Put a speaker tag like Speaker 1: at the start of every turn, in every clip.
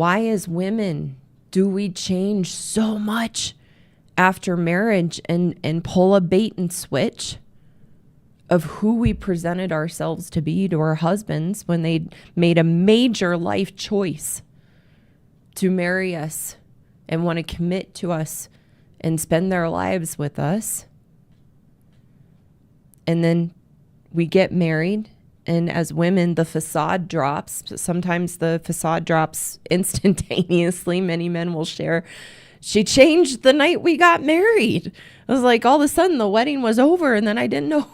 Speaker 1: Why as women do we change so much after marriage and pull a bait and switch of who we presented ourselves to be to our husbands when they made a major life choice to marry us and want to commit to us and spend their lives with us. And then we get married, and as women, the facade drops. Sometimes the facade drops instantaneously. Many men will share, she changed the night we got married. I was like, all of a sudden the wedding was over, and then I didn't know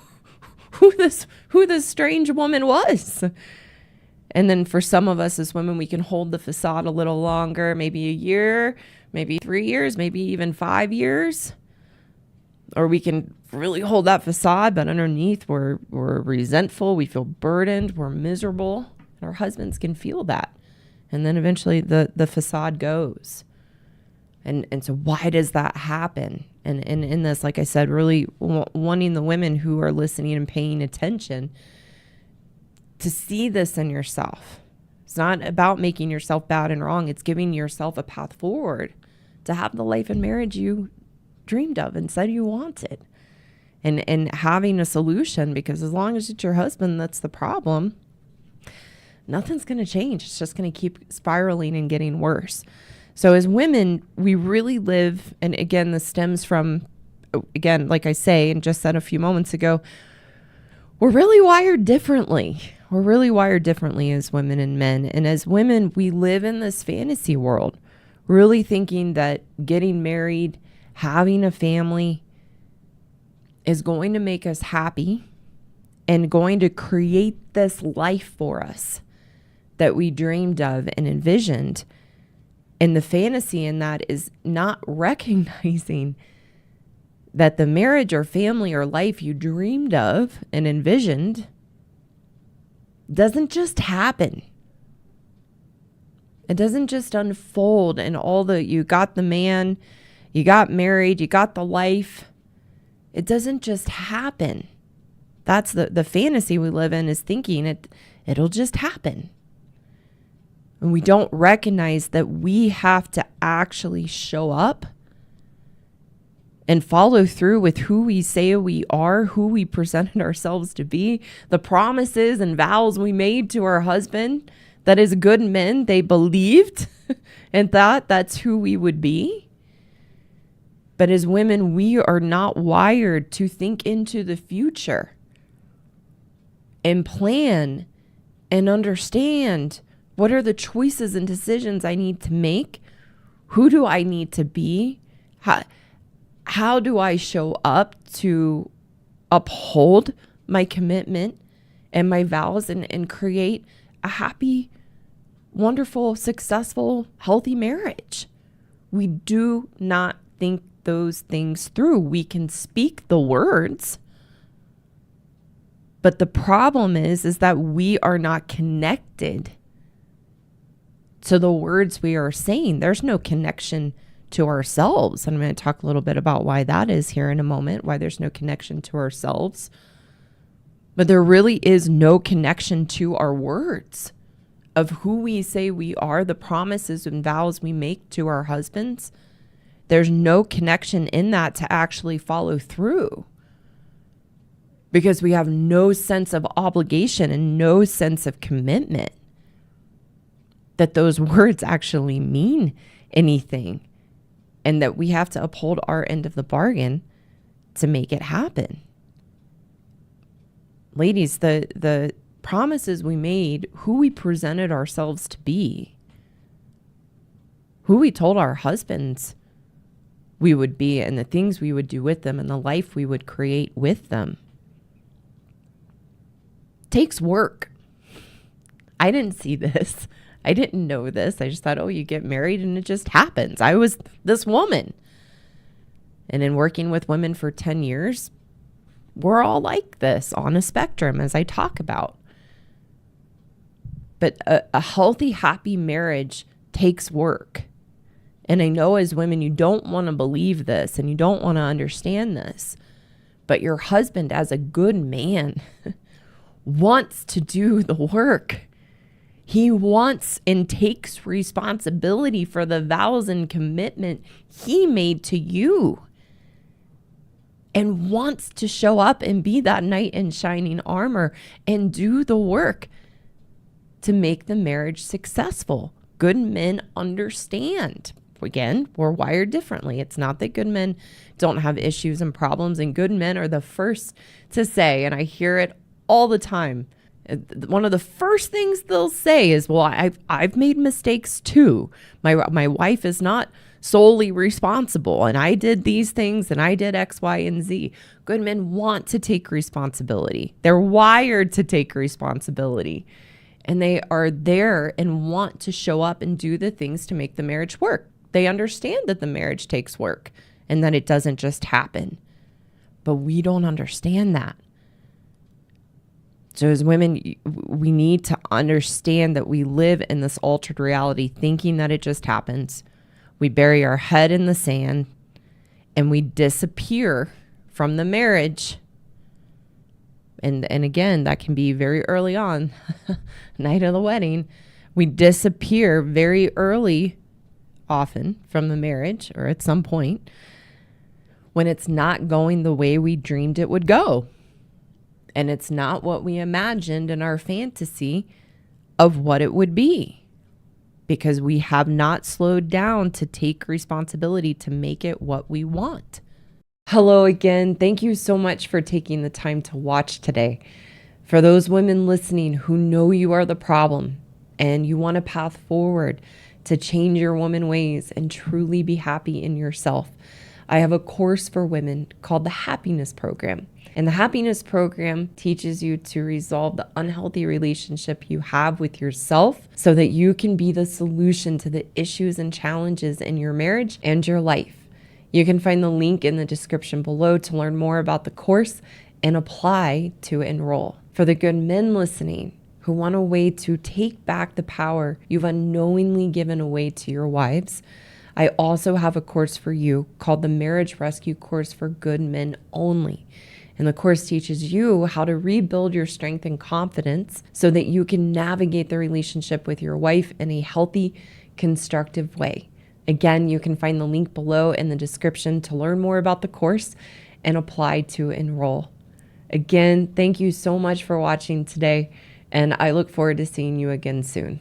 Speaker 1: who this strange woman was. And then for some of us as women, we can hold the facade a little longer, maybe a year, maybe 3 years, maybe even 5 years. Or we can really hold that facade, but underneath we're resentful, we feel burdened, we're miserable. And our husbands can feel that. And then eventually the facade goes. And so why does that happen? And in this, like I said, really wanting the women who are listening and paying attention to see this in yourself. It's not about making yourself bad and wrong. It's giving yourself a path forward to have the life and marriage you dreamed of and said you wanted. And having a solution, because as long as it's your husband that's the problem, nothing's going to change. It's just going to keep spiraling and getting worse. So as women, we really live, and again, this stems from, again, like I say, and just said a few moments ago, we're really wired differently. We're really wired differently as women and men. And as women, we live in this fantasy world, really thinking that getting married, having a family is going to make us happy and going to create this life for us that we dreamed of and envisioned. And the fantasy in that is not recognizing that the marriage or family or life you dreamed of and envisioned doesn't just happen. It doesn't just unfold and you got the man, you got married, you got the life. It doesn't just happen. That's the fantasy we live in, is thinking it'll just happen. And we don't recognize that we have to actually show up and follow through with who we say we are, who we presented ourselves to be, the promises and vows we made to our husband, that as good men, they believed and thought that's who we would be. But as women, we are not wired to think into the future and plan and understand what are the choices and decisions I need to make? Who do I need to be? How do I show up to uphold my commitment and my vows and create a happy, wonderful, successful, healthy marriage? We do not think those things through. We can speak the words, but the problem is that we are not connected to the words we are saying. There's no connection to ourselves. And I'm going to talk a little bit about why that is here in a moment, why there's no connection to ourselves. But there really is no connection to our words of who we say we are, the promises and vows we make to our husbands. There's no connection in that to actually follow through, because we have no sense of obligation and no sense of commitment that those words actually mean anything, and that we have to uphold our end of the bargain to make it happen. Ladies, the promises we made, who we presented ourselves to be, who we told our husbands we would be, and the things we would do with them, and the life we would create with them, takes work. I didn't see this. I didn't know this. I just thought, oh, you get married and it just happens. I was this woman. And in working with women for 10 years, we're all like this on a spectrum, as I talk about. But a healthy, happy marriage takes work. And I know as women, you don't want to believe this and you don't want to understand this. But your husband, as a good man, wants to do the work. He wants and takes responsibility for the vows and commitment he made to you, and wants to show up and be that knight in shining armor and do the work to make the marriage successful. Good men understand. Again, we're wired differently. It's not that good men don't have issues and problems, and good men are the first to say, and I hear it all the time, one of the first things they'll say is, well, I've made mistakes too. My wife is not solely responsible, and I did these things and I did X, Y, and Z. Good men want to take responsibility. They're wired to take responsibility, and they are there and want to show up and do the things to make the marriage work. They understand that the marriage takes work and that it doesn't just happen, but we don't understand that. So as women, we need to understand that we live in this altered reality, thinking that it just happens. We bury our head in the sand and we disappear from the marriage. And again, that can be very early on, night of the wedding. We disappear very early, often from the marriage, or at some point when it's not going the way we dreamed it would go. And it's not what we imagined in our fantasy of what it would be, because we have not slowed down to take responsibility to make it what we want. Hello again. Thank you so much for taking the time to watch today. For those women listening who know you are the problem and you want a path forward to change your woman ways and truly be happy in yourself, I have a course for women called the Happiness Program. And the Happiness Program teaches you to resolve the unhealthy relationship you have with yourself so that you can be the solution to the issues and challenges in your marriage and your life. You can find the link in the description below to learn more about the course and apply to enroll. For the good men listening who want a way to take back the power you've unknowingly given away to your wives, I also have a course for you called the Marriage Rescue Course for Good Men Only. And the course teaches you how to rebuild your strength and confidence so that you can navigate the relationship with your wife in a healthy, constructive way. Again, you can find the link below in the description to learn more about the course and apply to enroll. Again, thank you so much for watching today, and I look forward to seeing you again soon.